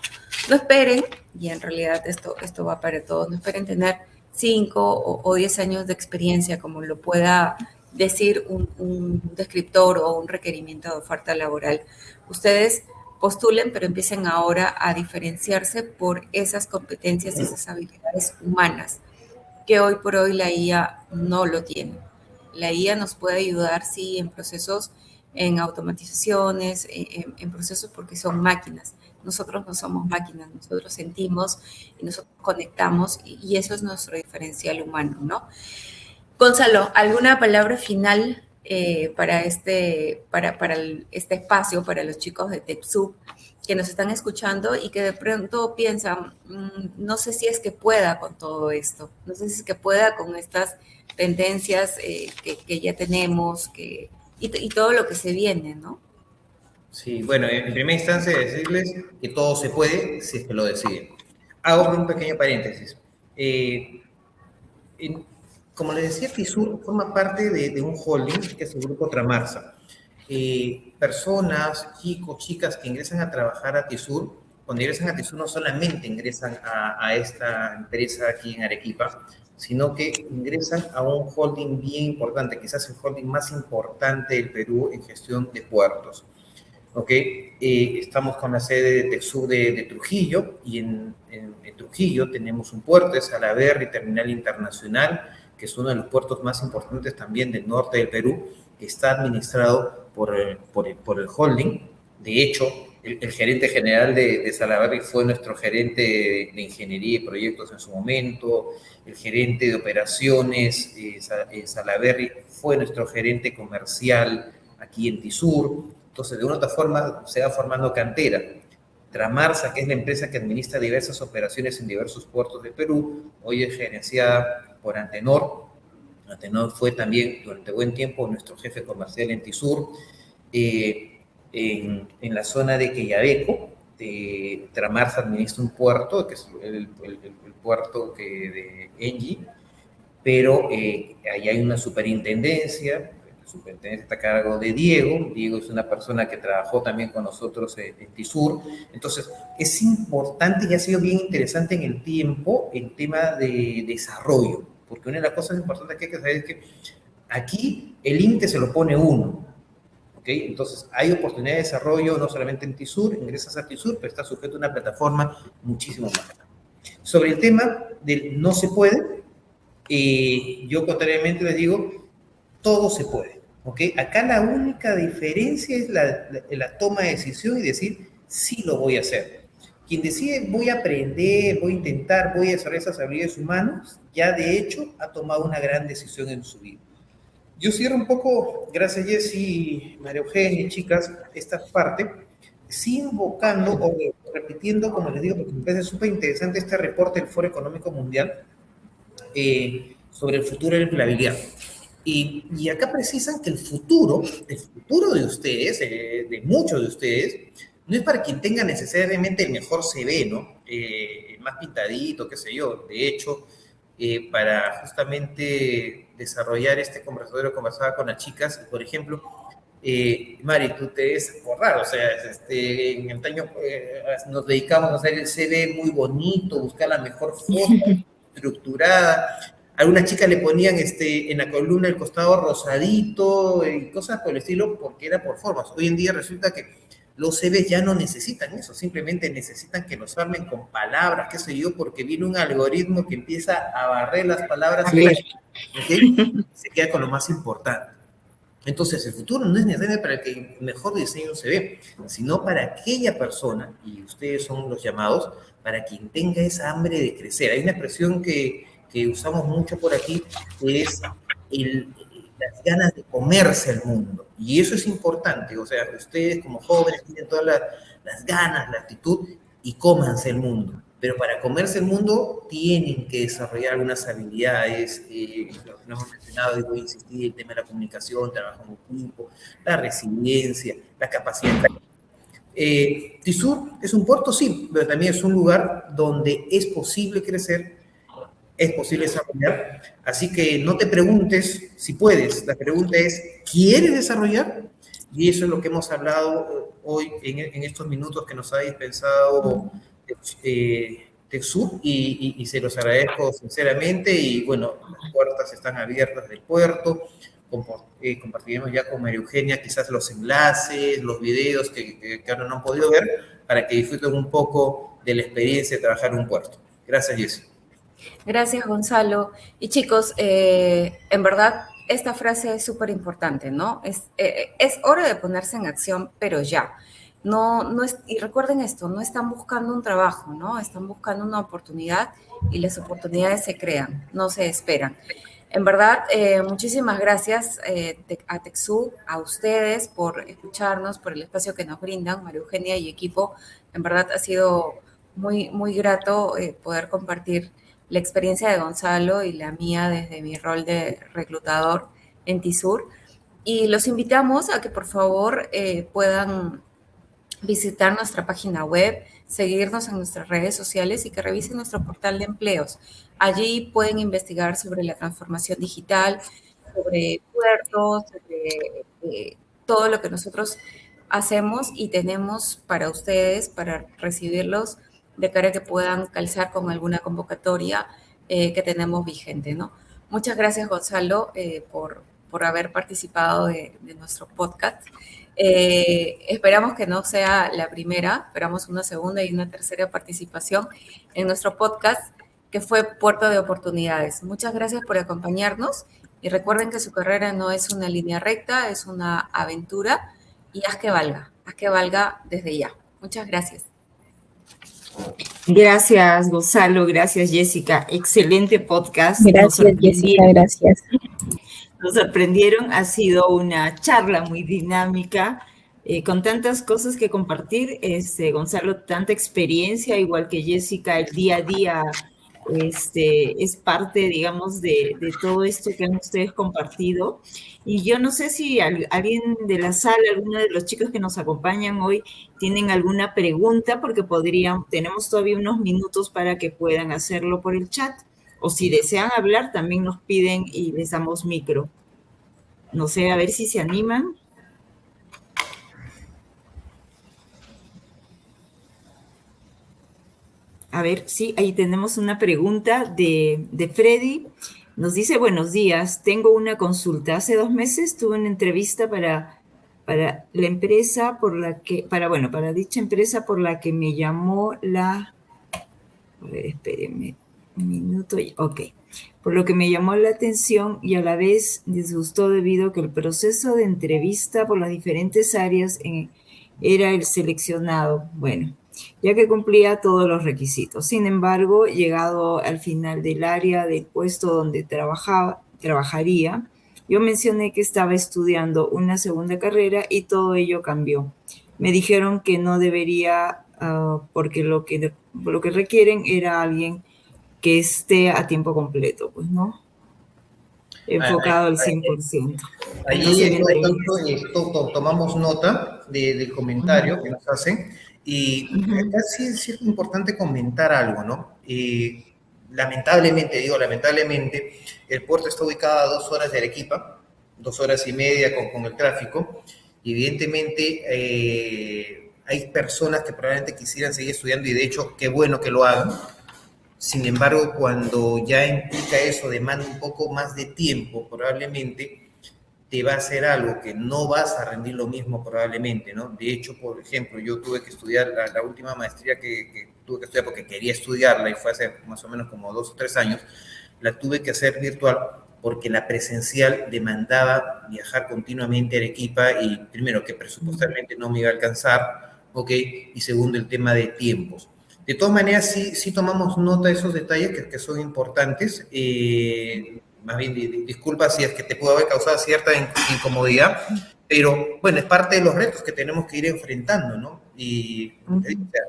No esperen, y en realidad esto va para todos, no esperen tener 5 o 10 años de experiencia, como lo pueda decir un descriptor o un requerimiento de oferta laboral. Ustedes postulen, pero empiecen ahora a diferenciarse por esas competencias, esas habilidades humanas, que hoy por hoy la IA no lo tiene. La IA nos puede ayudar, sí, en procesos, en automatizaciones, en procesos porque son máquinas. Nosotros no somos máquinas, nosotros sentimos y nosotros conectamos y eso es nuestro diferencial humano, ¿no? Gonzalo, ¿alguna palabra final para este espacio, para los chicos de TechSoup que nos están escuchando y que de pronto piensan, no sé si es que pueda con todo esto, no sé si es que pueda con estas tendencias que ya tenemos y todo lo que se viene, ¿no? Sí, bueno, en primera instancia decirles que todo se puede si es que lo deciden. Hago un pequeño paréntesis. Como les decía, TISUR forma parte de un holding que es el grupo Tramarsa. Personas, chicos, chicas que ingresan a trabajar a TISUR, cuando ingresan a TISUR no solamente ingresan a esta empresa aquí en Arequipa, sino que ingresan a un holding bien importante, quizás el holding más importante del Perú en gestión de puertos. ¿Ok? Estamos con la sede de TechSoup de Trujillo, y en Trujillo tenemos un puerto, es Salaberry Terminal Internacional, que es uno de los puertos más importantes también del norte del Perú, que está administrado por el holding. De hecho, el gerente general de Salaberry fue nuestro gerente de ingeniería y proyectos en su momento, el gerente de operaciones Salaberry fue nuestro gerente comercial aquí en TISUR. Entonces, de una u otra forma, se va formando cantera. Tramarsa, que es la empresa que administra diversas operaciones en diversos puertos de Perú, hoy es gerenciada por Antenor. Antenor fue también durante buen tiempo nuestro jefe comercial en TISUR. En la zona de Quellaveco, Tramarsa administra un puerto, que es el puerto de Engie, pero ahí hay una superintendencia. La superintendencia está a cargo de Diego. Diego es una persona que trabajó también con nosotros en TISUR. Entonces, es importante y ha sido bien interesante en el tiempo el tema de desarrollo, porque una de las cosas importantes que hay que saber es que aquí el límite se lo pone uno. ¿Okay? Entonces, hay oportunidad de desarrollo no solamente en TISUR, ingresas a TISUR, pero está sujeto a una plataforma muchísimo más grande. Sobre el tema del no se puede, yo contrariamente les digo, todo se puede. ¿Okay? Acá la única diferencia es la toma de decisión y decir, sí lo voy a hacer. Quien decide, voy a aprender, voy a intentar, voy a desarrollar esas habilidades humanas, ya de hecho ha tomado una gran decisión en su vida. Yo cierro un poco, gracias Jessy, María Eugenia, chicas, esta parte, sí invocando o repitiendo, como les digo, porque me parece súper interesante este reporte del Foro Económico Mundial sobre el futuro de la empleabilidad. Y acá precisan que el futuro de ustedes, de muchos de ustedes, no es para quien tenga necesariamente el mejor CV, ¿no? El más pintadito, qué sé yo. De hecho, para justamente desarrollar este conversatorio, conversaba con las chicas, y por ejemplo, Mari, tú te ves por raro, o sea, en antaño nos dedicamos a hacer el CV muy bonito, buscar la mejor foto estructurada. Algunas chicas le ponían en la columna el costado rosadito y cosas por el estilo, porque era por formas. Hoy en día resulta que los CVs ya no necesitan eso, simplemente necesitan que los armen con palabras, qué sé yo, porque viene un algoritmo que empieza a barrer las palabras y se queda con lo más importante. Entonces, el futuro no es necesario para el que mejor diseñe un CV, sino para aquella persona, y ustedes son los llamados, para quien tenga esa hambre de crecer. Hay una expresión que usamos mucho por aquí, que es las ganas de comerse el mundo. Y eso es importante. O sea, ustedes como jóvenes tienen todas las ganas, la actitud, y cómanse el mundo. Pero para comerse el mundo tienen que desarrollar algunas habilidades, lo que hemos mencionado, y voy a insistir, el tema de la comunicación, trabajo en equipo, la resiliencia, la capacidad. TISUR es un puerto, sí, pero también es un lugar donde es posible crecer, es posible desarrollar. Así que no te preguntes si puedes, la pregunta es, ¿quieres desarrollar? Y eso es lo que hemos hablado hoy en estos minutos que nos ha dispensado TechSoup, y se los agradezco sinceramente. Y bueno, las puertas están abiertas del puerto. Compartiremos ya con María Eugenia quizás los enlaces, los videos que ahora no han podido ver, para que disfruten un poco de la experiencia de trabajar en un puerto. Gracias, Jessy. Gracias, Gonzalo. Y chicos, en verdad, esta frase es súper importante, ¿no? Es hora de ponerse en acción, pero ya. Y recuerden esto, no están buscando un trabajo, ¿no? Están buscando una oportunidad, y las oportunidades se crean, no se esperan. En verdad, muchísimas gracias a TechSoup, a ustedes por escucharnos, por el espacio que nos brindan, María Eugenia y equipo. En verdad ha sido muy, muy grato poder compartir la experiencia de Gonzalo y la mía desde mi rol de reclutador en TISUR. Y los invitamos a que por favor puedan visitar nuestra página web, seguirnos en nuestras redes sociales y que revisen nuestro portal de empleos. Allí pueden investigar sobre la transformación digital, sobre puertos, sobre todo lo que nosotros hacemos y tenemos para ustedes, para recibirlos de cara a que puedan calzar con alguna convocatoria que tenemos vigente, ¿no? Muchas gracias, Gonzalo, por haber participado de nuestro podcast. Esperamos que no sea la primera, esperamos una segunda y una tercera participación en nuestro podcast, que fue Puerto de Oportunidades. Muchas gracias por acompañarnos y recuerden que su carrera no es una línea recta, es una aventura, y haz que valga desde ya. Muchas gracias. Gracias, Gonzalo, gracias, Jessica. Excelente podcast. Gracias, Jessica, gracias. Nos sorprendieron, ha sido una charla muy dinámica, con tantas cosas que compartir. Gonzalo, tanta experiencia, igual que Jessica, el día a día es parte, digamos, de todo esto que han ustedes compartido. Y yo no sé si alguien de la sala, alguno de los chicos que nos acompañan hoy, tienen alguna pregunta, porque tenemos todavía unos minutos para que puedan hacerlo por el chat. O si desean hablar, también nos piden y les damos micro. No sé, a ver si se animan. A ver, sí, ahí tenemos una pregunta de Freddy. Nos dice: buenos días, tengo una consulta. Hace 2 meses tuve una entrevista para la empresa para dicha empresa por la que me llamó a ver, espérenme un minuto. Ok. Por lo que me llamó la atención y a la vez disgustó debido a que el proceso de entrevista por las diferentes áreas era el seleccionado. Bueno, ya que cumplía todos los requisitos. Sin embargo, llegado al final del área del puesto donde trabajaría, yo mencioné que estaba estudiando una segunda carrera y todo ello cambió. Me dijeron que no debería, porque lo que requieren era alguien que esté a tiempo completo, pues, ¿no? Enfocado al 100%. Ahí tomamos nota del comentario que nos hacen. Y acá sí es importante comentar algo, ¿no? Lamentablemente, el puerto está ubicado a 2 horas de Arequipa, 2 horas y media con el tráfico. Y evidentemente hay personas que probablemente quisieran seguir estudiando, y de hecho, qué bueno que lo hagan. Sin embargo, cuando ya implica eso, demanda un poco más de tiempo, probablemente te va a hacer algo que no vas a rendir lo mismo probablemente, ¿no? De hecho, por ejemplo, yo tuve que estudiar la última maestría que tuve que estudiar porque quería estudiarla, y fue hace más o menos como 2 o 3 años, la tuve que hacer virtual porque la presencial demandaba viajar continuamente a Arequipa, y primero que presupuestalmente no me iba a alcanzar, ¿ok? Y segundo, el tema de tiempos. De todas maneras, sí tomamos nota de esos detalles que son importantes. Más bien, disculpa si es que te pudo haber causado cierta incomodidad, pero bueno, es parte de los retos que tenemos que ir enfrentando, ¿no? Y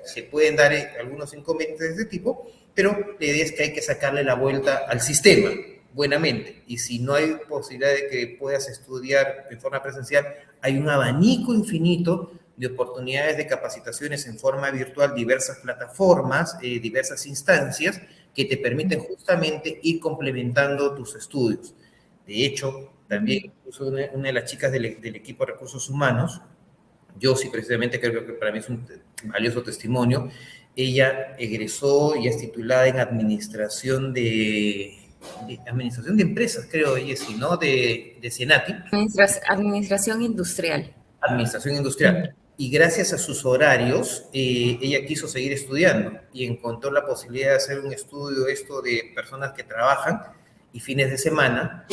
se pueden dar algunos inconvenientes de este tipo, pero la idea es que hay que sacarle la vuelta al sistema, buenamente. Y si no hay posibilidad de que puedas estudiar de forma presencial, hay un abanico infinito de oportunidades de capacitaciones en forma virtual, diversas plataformas, diversas instancias que te permiten justamente ir complementando tus estudios. De hecho, también incluso una de las chicas del equipo de recursos humanos, yo sí precisamente creo que para mí es un valioso testimonio, ella egresó y es titulada en administración de empresas, creo, Jessy, ¿no? De Senati. Administración industrial. Administración industrial. Y gracias a sus horarios, ella quiso seguir estudiando y encontró la posibilidad de hacer un estudio esto de personas que trabajan y fines de semana,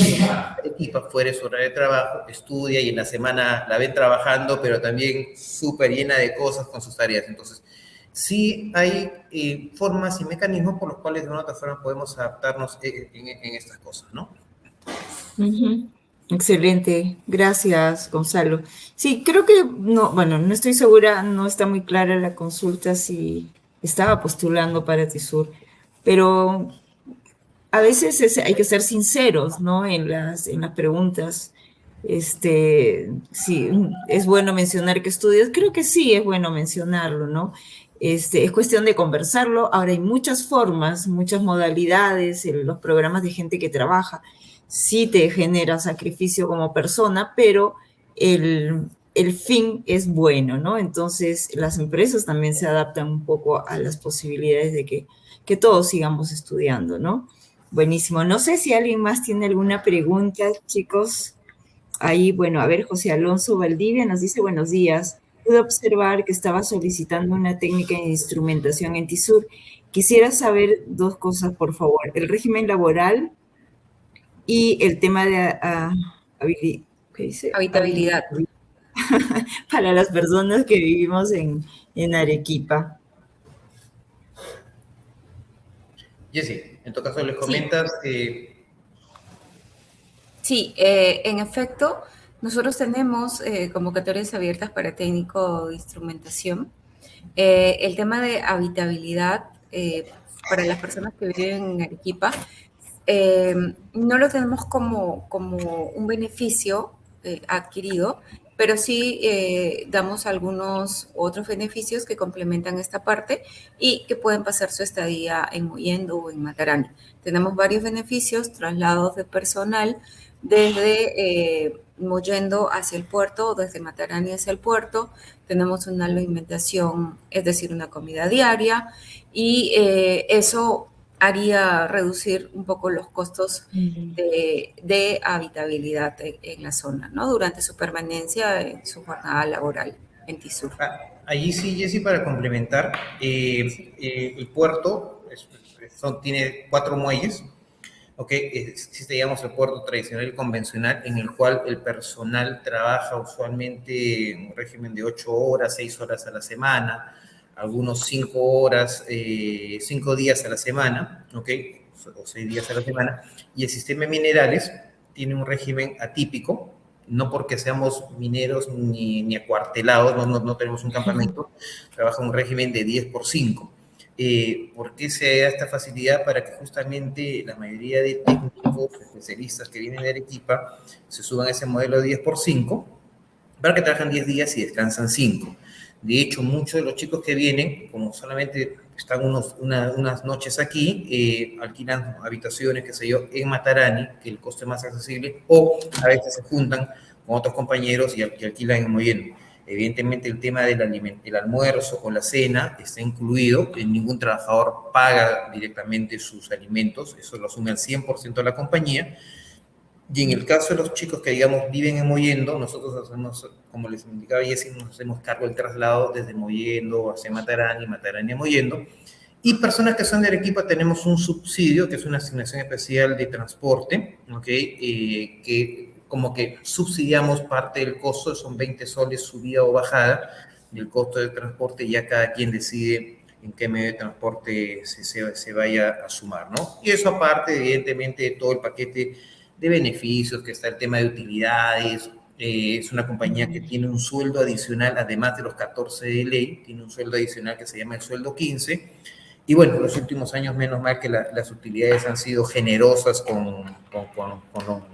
equipa fuera de su horario de trabajo, estudia y en la semana la ven trabajando, pero también súper llena de cosas con sus tareas. Entonces, sí hay formas y mecanismos por los cuales de una u otra forma podemos adaptarnos en estas cosas, ¿no? Uh-huh. Excelente, gracias, Gonzalo. Sí, creo que no, bueno, no estoy segura, no está muy clara la consulta si estaba postulando para TISUR, pero a veces hay que ser sinceros, ¿no? En las preguntas. Sí, es bueno mencionar que estudias, creo que sí es bueno mencionarlo, ¿no? Es cuestión de conversarlo. Ahora hay muchas formas, muchas modalidades, los programas de gente que trabaja sí te genera sacrificio como persona, pero el fin es bueno, ¿no? Entonces las empresas también se adaptan un poco a las posibilidades de que todos sigamos estudiando, ¿no? Buenísimo. No sé si alguien más tiene alguna pregunta, chicos. Ahí, bueno, a ver, José Alonso Valdivia nos dice buenos días. Pude observar que estaba solicitando una técnica de instrumentación en TISUR. Quisiera saber dos cosas, por favor. El régimen laboral y el tema de ¿qué dice? Habitabilidad. Para las personas que vivimos en Arequipa. Jessy, en tu caso les comentas... Sí, en efecto, nosotros tenemos convocatorias abiertas para técnico de instrumentación. El tema de habitabilidad para las personas que viven en Arequipa no lo tenemos como un beneficio adquirido, pero sí damos algunos otros beneficios que complementan esta parte y que pueden pasar su estadía en Mollendo o en Matarani. Tenemos varios beneficios, traslados de personal desde Mollendo hacia el puerto o desde Matarani hacia el puerto. Tenemos una alimentación, es decir, una comida diaria, y eso haría reducir un poco los costos de habitabilidad en la zona, ¿no? Durante su permanencia en su jornada laboral en TISUR. Allí sí, Jessy, para complementar, el puerto tiene 4 muelles, ¿ok? Existe, digamos, el puerto tradicional y convencional, en el cual el personal trabaja usualmente en un régimen de 8 horas, 6 horas a la semana, algunos 5 horas, 5 días a la semana, ¿ok? O 6 días a la semana. Y el sistema de minerales tiene un régimen atípico, no porque seamos mineros ni acuartelados, no tenemos un campamento, trabaja un régimen de 10 por 5. ¿Por qué se da esta facilidad? Para que justamente la mayoría de técnicos, especialistas que vienen de Arequipa, se suban a ese modelo de 10 por 5, para que trabajen 10 días y descansan 5. De hecho, muchos de los chicos que vienen, como solamente están unas noches aquí, alquilan habitaciones, qué sé yo, en Matarani, que el coste es más accesible, o a veces se juntan con otros compañeros y alquilan en Mollendo. Evidentemente, el tema del almuerzo o la cena está incluido, ningún trabajador paga directamente sus alimentos, eso lo asume al 100% la compañía. Y en el caso de los chicos que, digamos, viven en Mollendo, nosotros hacemos, como les indicaba Jessy, nos hacemos cargo del traslado desde Mollendo hacia Matarani, Matarani a Mollendo. Y personas que son de Arequipa tenemos un subsidio, que es una asignación especial de transporte, ¿okay? Que como que subsidiamos parte del costo, son 20 soles subida o bajada del costo del transporte, y ya cada quien decide en qué medio de transporte se vaya a sumar, ¿no? Y eso aparte, evidentemente, de todo el paquete de beneficios, que está el tema de utilidades, es una compañía que tiene un sueldo adicional, además de los 14 de ley, tiene un sueldo adicional que se llama el sueldo 15, y bueno, los últimos años, menos mal que las utilidades han sido generosas con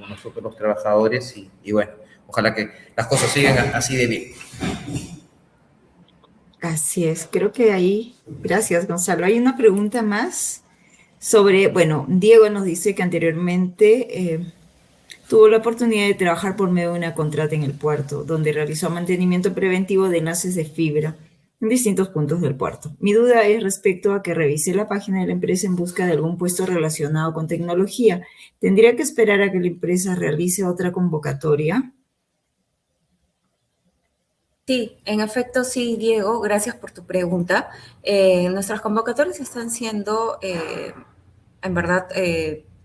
nosotros los trabajadores, y bueno, ojalá que las cosas sigan así de bien. Así es, creo que ahí, gracias Gonzalo, hay una pregunta más sobre, bueno, Diego nos dice que anteriormente tuvo la oportunidad de trabajar por medio de una contrata en el puerto, donde realizó mantenimiento preventivo de enlaces de fibra en distintos puntos del puerto. Mi duda es respecto a que revisé la página de la empresa en busca de algún puesto relacionado con tecnología. ¿Tendría que esperar a que la empresa realice otra convocatoria? Sí, en efecto, sí, Diego, gracias por tu pregunta. Nuestras convocatorias están siendo, en verdad,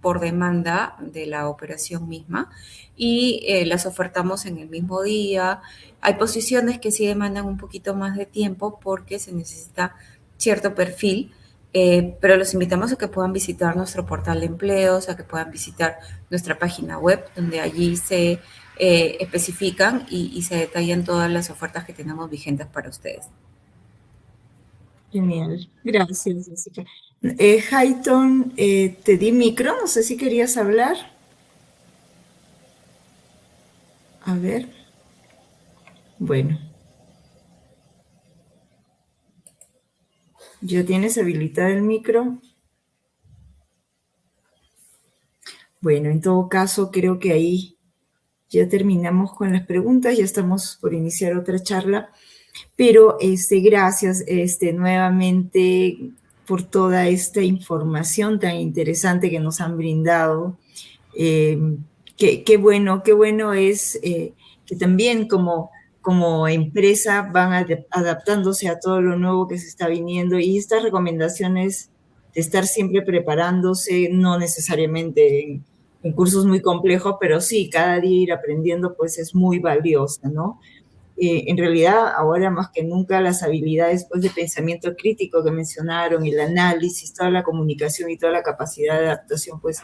por demanda de la operación misma y las ofertamos en el mismo día. Hay posiciones que sí demandan un poquito más de tiempo porque se necesita cierto perfil, pero los invitamos a que puedan visitar nuestro portal de empleos, a que puedan visitar nuestra página web, donde allí se especifican y se detallan todas las ofertas que tenemos vigentes para ustedes. Genial, gracias, Jessica. Hayton, te di micro, no sé si querías hablar. A ver. Bueno. ¿Ya tienes habilitado el micro? Bueno, en todo caso, creo que ahí ya terminamos con las preguntas, ya estamos por iniciar otra charla, pero gracias nuevamente por toda esta información tan interesante que nos han brindado. Qué bueno es que también como empresa van adaptándose a todo lo nuevo que se está viniendo y estas recomendaciones de estar siempre preparándose, no necesariamente en cursos muy complejos, pero sí, cada día ir aprendiendo pues es muy valiosa, ¿no? En realidad, ahora más que nunca, las habilidades pues, de pensamiento crítico que mencionaron, el análisis, toda la comunicación y toda la capacidad de adaptación, pues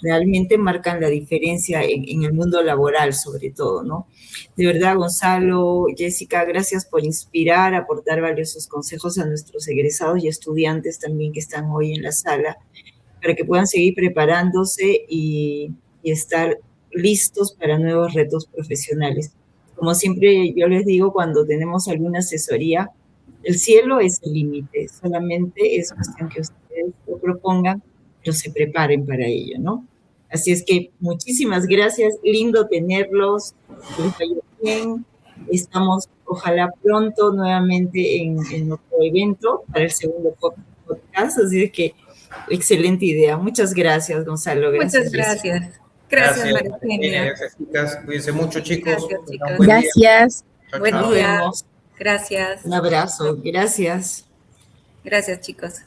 realmente marcan la diferencia en el mundo laboral, sobre todo, ¿no? De verdad, Gonzalo, Jessica, gracias por inspirar, aportar valiosos consejos a nuestros egresados y estudiantes también que están hoy en la sala, para que puedan seguir preparándose y estar listos para nuevos retos profesionales. Como siempre yo les digo cuando tenemos alguna asesoría, el cielo es el límite, solamente es cuestión que ustedes lo propongan, pero se preparen para ello, ¿no? Así es que muchísimas gracias, lindo tenerlos, que les vaya bien. Estamos, ojalá pronto, nuevamente en otro evento para el segundo podcast, así es que excelente idea. Muchas gracias, Gonzalo. Gracias, Muchas gracias. Jessica. Gracias, María Eugenia. Gracias, chicas. Cuídense mucho, chicos. Gracias, chicas. Buen día. Gracias. Chao, Buen chao. Nos día. vemos. Gracias. Un abrazo. Gracias. Gracias, chicos.